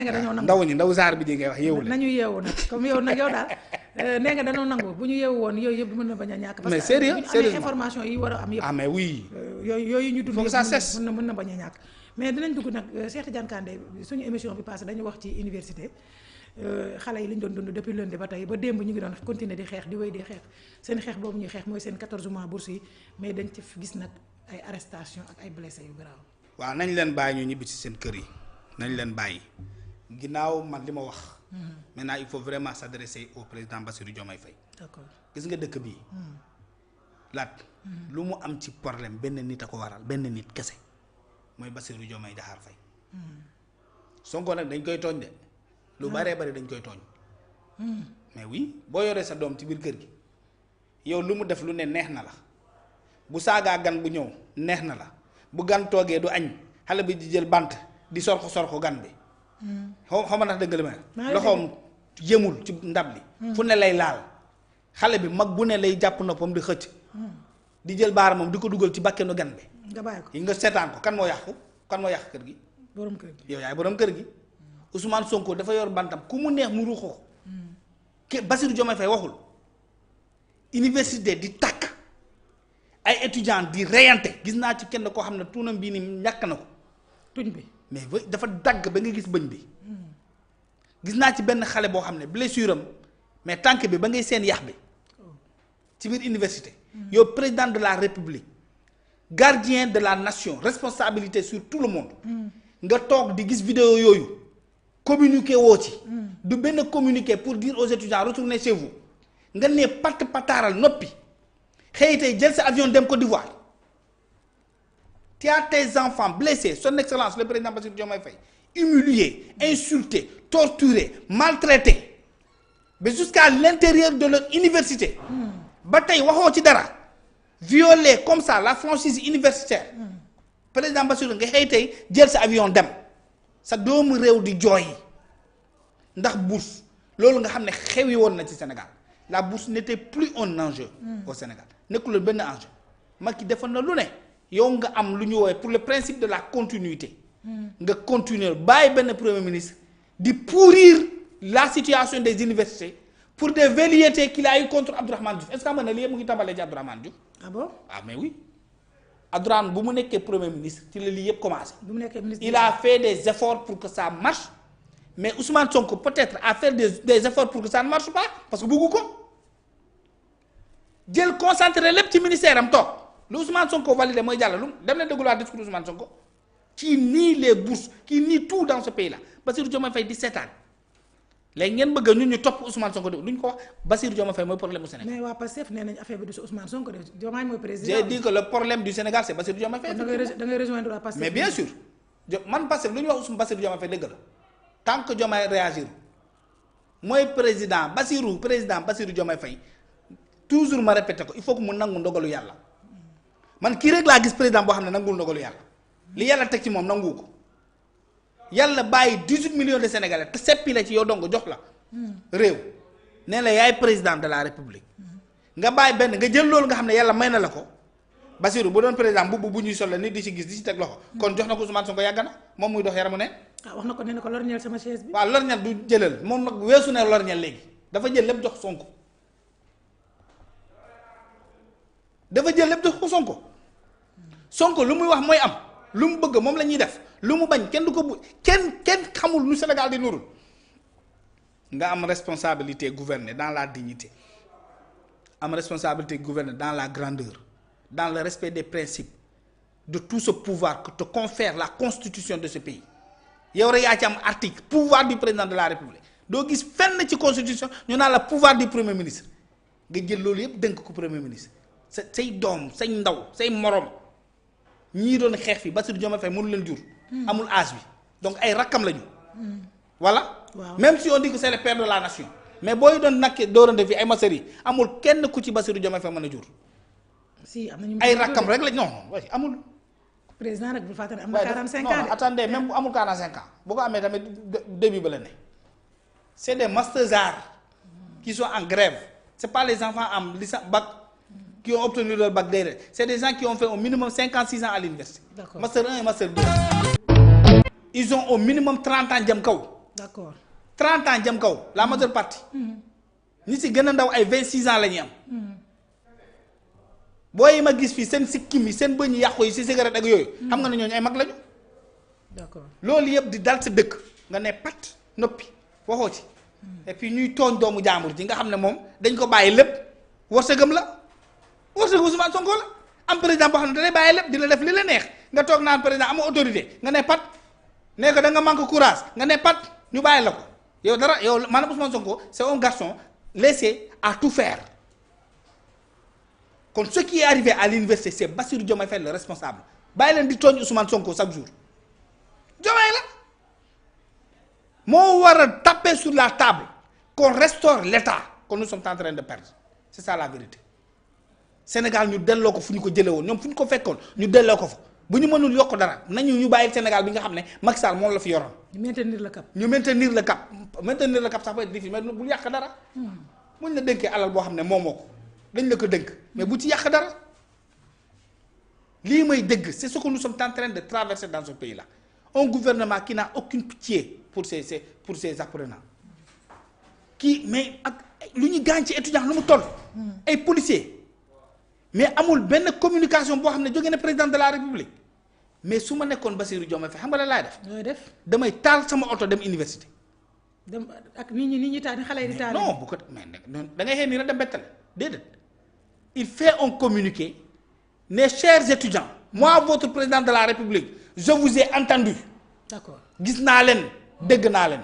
nga dañoo nangu ndaw ñi ndaw saar bi di ngay wax yeewu la nañu yeewu nag comme yow nag yow daal nee nga dañoo nangu bu ñu yeewu woon yooyu yëpp mën na bañ a ñàkk. parce mais que sérieux bu ñu amee sérieusement information yi war a am yëpp. ah mais oui. yooyu ñu dund faut que ça cesse. mën na bañ a ñàkk. mais dinañ dugg nag Cheikh Tidiane Kandé suñu émission bi passé dañu wax ci université xale yi li ñu doon dund depuis lundi ba tey ba démb ñu ngi doon continuer di xeex di wéy di xeex seen xeex boobu ñuy xeex mooy seen 14 mois bourse yi mais dañ ci gis nag ay arrestation ak ay blessés yu grave. waaw nañ leen bàyyi ñu ñibbi ci seen kër yi nañ leen bàyyi ginnaaw man li ma wax. maintenant il faut vraiment s'adresser au président Bassirou Diomaye Faye. d'accord gis nga dëkk bii. laat lu mu am ci problème benn nit a ko waral benn nit kese mooy Bassirou Diomaye Diakhar Faye. Sonko nag dañ koy tooñ de. lu baree bari dañ koy tooñ. mais oui boo yoree sa doom ci biir kër gi yow lu mu def lu ne neex na la bu saagaa gan bu ñëw neex na la bu gan toogee du añ xale bi di jël bant di sorxo gan bi. xaw ma ndax dëgg la ma loxoom yemul ci ndab li. fu ne lay laal xale bi mag bu ne lay jàpp noppam di xëcc. di jël baaramam di ko dugal ci bakkenu gan bi. nga bàyyi ko yi nga seetaan ko kan moo yàq kër gi. borom kër gi yow yaay borom kër gi. Ousmane Sonko dafa yor bantam ku mu neex mu ruuxoo ko. Bassirou Diomaye Faye waxul. université di takk ay étudiants di reyante gis naa ci kenn koo xam ne tuunam bii ni ñàkk na ko. tuñ bi mais dafa dagg ba nga gis bëñ bi. gis naa ci benn xale boo xam ne blessure am mais tànk bi ba ngay seen yax bi. ci biir université. yow président de la république. gardien de la nation responsabilité sur tout le monde. nga toog di gis vidéo yooyu. communiqué woo ci. du benn communiqué pour dire aux étudiants retournez chez vous. nga ne pataaral noppi. xëy tey jël sa avion dem Côte d'Ivoire. tu as tes enfants blessés son excellence le président Bassirou Diomaye Faye humiliés insultés torturés maltraités mais jusqu'à l'intérieur de leur université. ba tey waxoo ci dara. violé comme ça la franchise universitaire. président Bassirou nga xëy tey jël sa avion dem. sa doomu réew di jooy ndax bourse loolu nga xam ne xewi woon na ci Sénégal la bourse n'était plus un enjeu. au Sénégal nekkul benn enjeu. Macky defoon na lu ne yow nga am lu ñu woowee pour le principe de la continuité. nga continuer bàyyi benn premier ministre di pourrir la situation des universités pour des velléités qu'il a eu contre Abdourahmane Diouf est-ce que xam nga ne lii yëpp mu ngi tàmbalee ci Abdourahmane Diouf. ah bon ah mais oui. Abdourahmane bu mu nekkee premier ministre ci la lii yëpp commencé. bu mu nekkee ministre il a fait des efforts pour que ça marche mais Ousmane Sonko peut-être a fait des efforts pour que ça ne marche pas parce que bëggu ko jël concentré lépp ci ministère am toog lu Ousmane Sonko validé mooy jàll lu dem leen dégluwaat discours Ousmane Sonko qui nie les bourses qui nie tout dans ce pays là Bassirou Diomaye Faye di seetaan léegi ngeen bëgg ñun ñu topp Ousmane Sonko lu ñu ko wax Bassirou Diomaye Faye mooy problème du Sénégal. mais waa Pastef nee nañ affaire bi du si Ousmane Sonko de Diomaye mooy président. j'ai dit que le problème du Sénégal c'est Bassirou Diomaye Faye. da ngay rejoindre waa Pastef. mais bien sûr man Pastef lu ñu wax Bassirou Diomaye Faye dëgg la tant que Diomaye réagir mooy président Bassirou Diomaye Faye toujours ma répété ko il faut que mu nangu ndogalu yàlla man kii rek laa gis président boo xam ne nanguwul ndogalu yàlla li yàlla teg ci moom nanguwu ko yàlla bàyyi 18 millions de Sénégalais te seppi la ci yow dong jox la réew nee la yaay président de la République nga bàyyi benn nga jël loolu nga xam ne yàlla may na la ko Bassirou bu doon président bu ñuy sol la nit di ci gis di ci teg loxo kon jox na ko Ousmane Sonko yàgg na moom muy dox yaramu ne. ah wax na ko nee na ko lorñeel sama chaise bi. waaw lorñeel du jëlal moom nag weesu ne lorñeel léegi dafa jël lépp jox Sonko jox ko Sonko lu muy wax mooy am lu mu bëgg moom la ñuy def lu mu bañ kenn du ko kenn xamul lu Sénégal di nurul nga am responsabilité gouverner dans la dignité am responsabilité gouverner dans la grandeur dans le respect des principes de tout ce pouvoir que te confère la constitution de ce pays yow rek yaa ci am article pouvoir du président de la République doo gis fenn ci constitution ñu naan la pouvoir du premier ministre nga jël loolu yëpp dënk ko premier ministre say doom say ndaw say morom ñii doon xeex fi Bassirou Diomaye Faye mënu leen jur. amul âge bi donc ay rakkam lañu. voilà. waaw même si on dit que c'est le père de la nation. mais booy doon nakkee doorante fi ay masar yi amul kenn ku ci Bassirou Diomaye Faye mën a jur. si am na ñu ay rakkam rek lañ non waaye amul. président rek bu fàttali am na 45 ans non attendez même bu amul 45 ans bu ko amee tamit début ba la ne. c'est des masters arts qui sont en grève c'est pas les enfants am licence bac. qui ont obtenu leur bac déedéet c'est des gens qui ont fait au minimum 56 ans à l'université. D'accord. master 1 et master 2. ils ont au minimum 30 ans jëm kaw. d'accord 30 ans jëm kaw la majeure partie. ñi si gën a ndaw ay 26 ans la ñuy am. booy yi ma gis fii seen sikkim yi seen bëñ yàqu yi si cigarette ak yooyu. xam nga ne ñooñu ay mag lañu. d'accord loolu yëpp di dal sa dëkk nga ne pat noppi waxoo ci. et puis ñuy tooñ doomu jàmbur ji nga xam ne moom dañ ko bàyyi lépp wërsëgam la wërsëgu Ousmane Sonko la am président boo xam ne da lay bàyyi lépp di la def li la neex nga toog naan président amoo autorité nga ne pat ne ko da nga manque courage nga ne pat ñu bàyyi la ko yow dara yow maanaam Ousmane Sonko c'est un garçon laissé à tout faire kon ce qui est arrivé à l'université c'est Bassirou Diomaye Faye le responsable bàyyi leen di tooñ Ousmane Sonko chaque jour Diomaye la moo war a taper sur la table qu'on restaure l'État que nous sommes en train de perdre c'est ça la vérité Sénégal ñu delloo ko fu ñu ko jëlee woon ñoom fu ñu ko fekkoon ñu delloo ko fa bu ñu mënul yokk dara nañu ñu bàyyi Sénégal bi nga xam ne Macky Sall moom la fi yoroon. ñu maintenir le cap. ñu maintenir le cap maintenir le cap ça peut être difficile mais bul yàq dara. buñ la dénkee alal boo xam ne moomoo ko dañ la ko dénk mais bu ci yàq dara lii may dëgg c'est ce que nous sommes en train de traverser dans ce pays là un gouvernement qui n'a aucune pitié pour ses apprenants kii mais ak lu ñu gaañ ci étudiant lu mu toll. ay policiers mais amul benn communication boo xam ne jóge na président de la république mais su ma nekkoon Bassirou Diomaye Faye xam nga la laay def. looy def damay taal sama oto dem université. dem ak nit ñi taal xale yi di taal. non bu ko mais da ngay xëy nii rek dem bettale déedéet il fait un communiqué mes chers étudiants moi votre président de la république je vous ai entendu. d'accord gis naa leen dégg naa leen.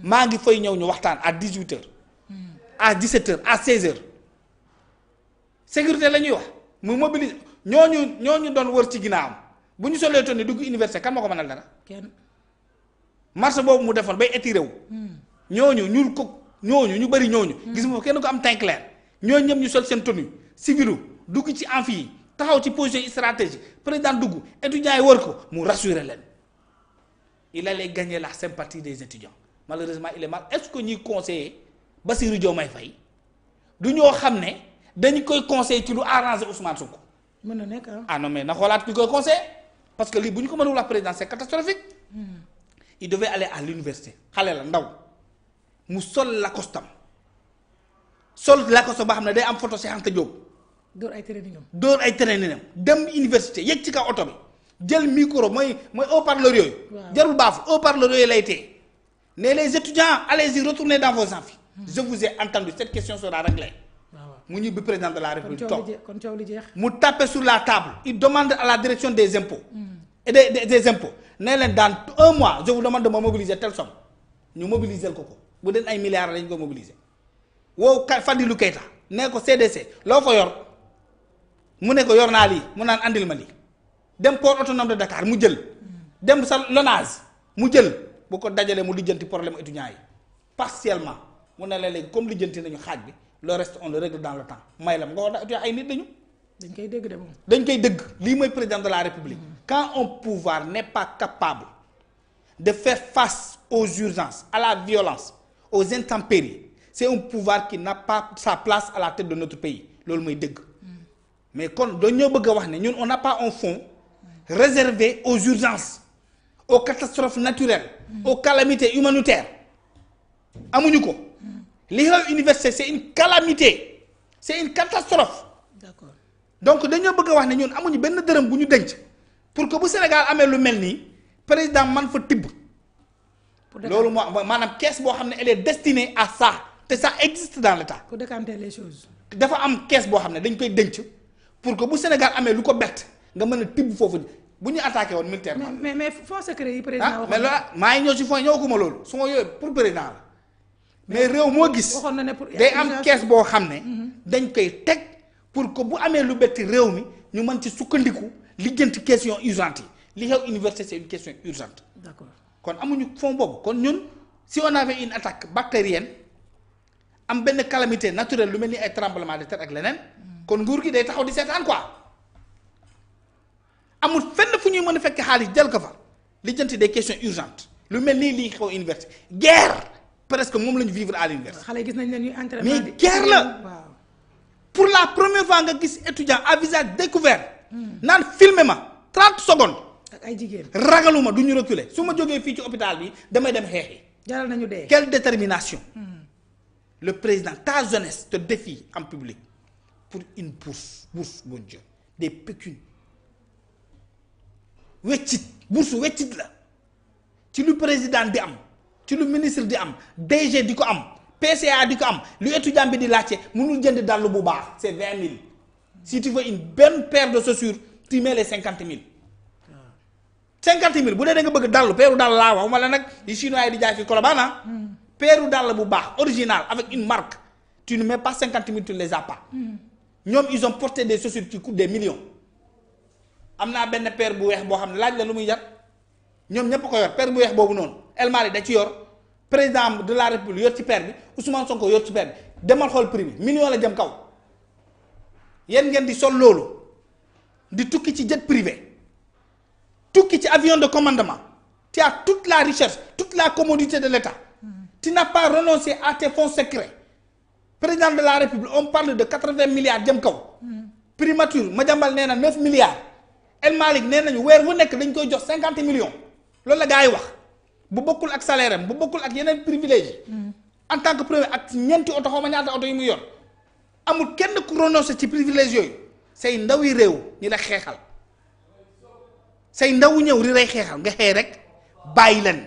maa ngi fay ñëw ñu waxtaan à 18h. à 17h à 16h. sécurité la ñuy wax mu mobiliser ñooñu doon wër ci ginnaawam bu ñu solee toon ni dugg université kan moo ko mënal dara. kenn marché boobu mu defoon bay étiré wu. ñooñu ñu bëri ñooñu. gis nga kenn ko am teint clair ñooñu ñëpp ñu sol seen tenue civilu dugg ci amphi yi taxaw ci position stratégique président dugg étudiants yi wër ko mu rassurer leen il allait gagner la sympathie des étudiants malheureusement il est mal est-ce que ñuy conseiller Bassirou Diomaye Faye du ñoo xam ne dañu koy conseiller ci lu arranger Ousmane Sonko. mën na nekk ah non mais na xoolaat ñu koy conseiller parce que lii bu ñu ko mënul wax président c'est catastrophique. il devait aller à l'université xale la ndaw mu sol lakostam boo xam ne day am photo Cheikh Anta Diop. dóor ay traininam dem université yëg ci kaw oto bi jël micro mooy haut-parleur yooyu. jarul baafu haut-parleur yooyu lay tee ne les étudiants allez-y retournez dans vos amphis. je vous ai entendu cette question sera réglée. mu ñibbi président de la république toog kon coow li jeex. mu taper sur la table il demande à la direction des impôts. et des impôts ne leen dans un mois je vous demande de me mobiliser telle somme ñu mobiliser ko bu den ay milliards lañ ko mobiliser woo Fadilou Keita ne ko CDC loo fa yor mu ne ko yor naa lii mu naan andil ma lii dem port autonome de Dakar mu jël dem sa LONASE mu jël bu ko dajalee mu lijjanti problème étudiants yi partiellement mu ne la léegi comme lijjanti nañu xaaj bi le reste on le règle dans le temps may la nga wax ay nit dañu. dañ koy dégg de moom. dañ koy dëgg lii mooy président de la république. quand un pouvoir n'est pas capable de faire face aux urgences à la violence aux intempéries c'est un pouvoir qui n'a pas sa place à la tête de notre pays loolu mooy dëgg. mais kon dañoo bëgg a wax ne ñun on n'a pas un fonds réservé aux urgences aux catastrophes naturelles. aux calamités humanitaires amuñu ko. li xew université c'est une calamité c'est une catastrophe. d'accord donc dañoo bëgg a wax ne ñun amuñu benn dërëm bu ñu denc pour que bu Sénégal amee lu mel nii président man fa tibb. loolu moo maanaam caisse boo xam ne elle est destinée à ça te ça existe dans l'État. pour décanter les choses. dafa am caisse boo xam ne dañ koy denc pour que bu Sénégal amee lu ko bett nga mën a tibb foofu bu ñu attaqué woon militairement. mais fonds secret yi président mais loolu maa ngi ñëw si fonds ñëwaguma loolu su ma yooyu pour président la. mais réew moo gis waxoon na ne pour day am caisse boo xam ne dañ koy teg pour que bu amee lu betti réew mi ñu mën ci sukkandiku lijjanti question urgente yi li xew université c'est une question urgente. d'accord kon amuñu fond boobu kon ñun si on avait une attaque bactérienne am benn calamité naturelle lu mel ni ay tremblement de terre ak leneen kon nguur gi day taxaw di seetaan quoi amul fenn fu ñuy mën a fekk xaalis jël ko fa lijjanti des questions urgentes lu mel nii lii xew université guerre. presque moom la ñu vivre à l'université. xale gis nañ leen ñuy entraînement mais guerre la waaw. pour la première fois nga gis étudiant à visage découvert naan filmer ma 30 secondes. ak ay jigéen. ragaluma du ñu reculer su ma jógee fii ci hôpital bi damay dem xeexi. jaral nañu dee. quelle détermination. Le président ta jeunesse te défie en public pour une bourse mon Dieu des pécunes weccit bourse weccit la ci lu président di am ci lu ministre di am DG di ko am PCA di ko am lu étudiant bi di laajte mënul jënd dàll bu baax c'est 20 000 si tu veux une bonne paire de chaussures tu mets les 50 000. 50 000 bu dee da nga bëgg dàll peeru dàll laa wax wala nag yi chinois yi di jaay fi Colobane peeru dàll bu baax original avec une marque tu ne mets pas 50 000 tu ne les as pas. ñoom ils ont porté des chaussures qui coûtent des millions. am naa benn paire bu weex boo xam ne laaj la lu muy jar ñoom ñëpp ko yor paire bu weex boobu noonu El Malick da ci yor président de la République yor ci paire bi Ousmane Sonko yor ci paire bi demal xool prix bi million la jëm kaw yéen ngeen di sol loolu di tukki ci jet privé tukki ci avion de commandement tu as toute la richesse toute la commodité de l'État. Tu n'as pas renoncé à tes fonds secrets. Président de la République, on parle de 80 milliards jëm kaw. Primature Madiambal nee na 9 milliards. El Malick nee nañu weer wu nekk dañ koy jox 50 millions. loolu la gars yi wax bu bokkul ak salaire am bu bokkul ak yeneen privilèges en tant que premier ak ñeenti oto xaw ma ñaata oto yi mu yor amul kenn ku renoncé ci privilèges yooyu say ndaw yi réew ñi la xeexal say ndaw ñëw ri lay xeexal nga xëy rek bàyyi leen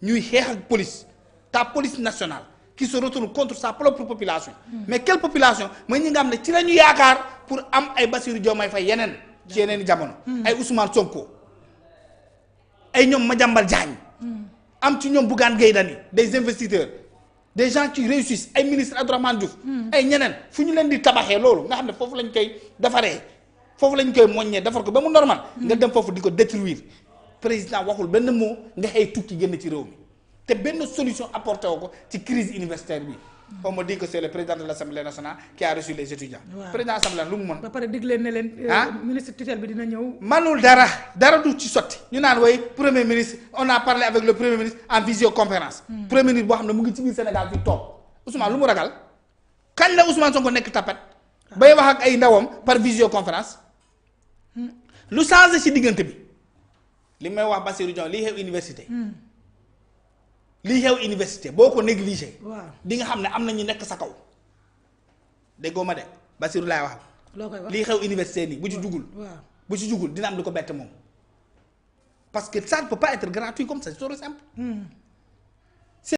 ñuy xeex ak police. Ta police nationale qui se retourne contre sa propre population. Mais quelle population mooy ñi nga xam ne ci la ñu yaakaar pour am ay Bassirou Diomaye Faye yeneen ci yeneen i jamono. ay Ousmane Sonko ay ñoom Madiambal Diagne. am ci ñoom Bougane Gueye Dany des investisseurs des gens qui réussissent ay ministre Abdourahmane Diouf. ay ñeneen fu ñu leen di tabaxee loolu nga xam ne foofu lañ koy defaree foofu lañ koy moññee defar ko ba mu normal. nga dem foofu di ko détruire président waxul benn mot nga xëy tukki génn ci réew mi. te benn solution apporté wu ko ci crise universitaire bi. on me dit que c'est le président de l'Assemblée nationale qui a reçu les étudiants. waaw président assemblée lu mu mën. ba pare dig leen ne leen. ministre tutelle bi dina ñëw. manul dara du ci sotti ñu naan way premier ministre on a parlé avec le premier ministre en visioconférence. premier ministre boo xam ne mu ngi ci biir Sénégal fi toog Ousmane lu mu ragal kañ la Ousmane Sonko nekk tapet bay wax ak ay ndawam par visioconférence lu changé ci diggante bi li may wax Bassirou Diagne lii xew université. lii xew université boo ko négligé. waaw di nga xam ne am na ñu nekk sa kaw déggoo ma de Bassirou laay wax. loo koy wax lii xew université nii bu ci jugul. waaw bu ci jugul dina am lu ko bett moom parce que ça ne peut pas être gratuit comme ça c'est trop simple.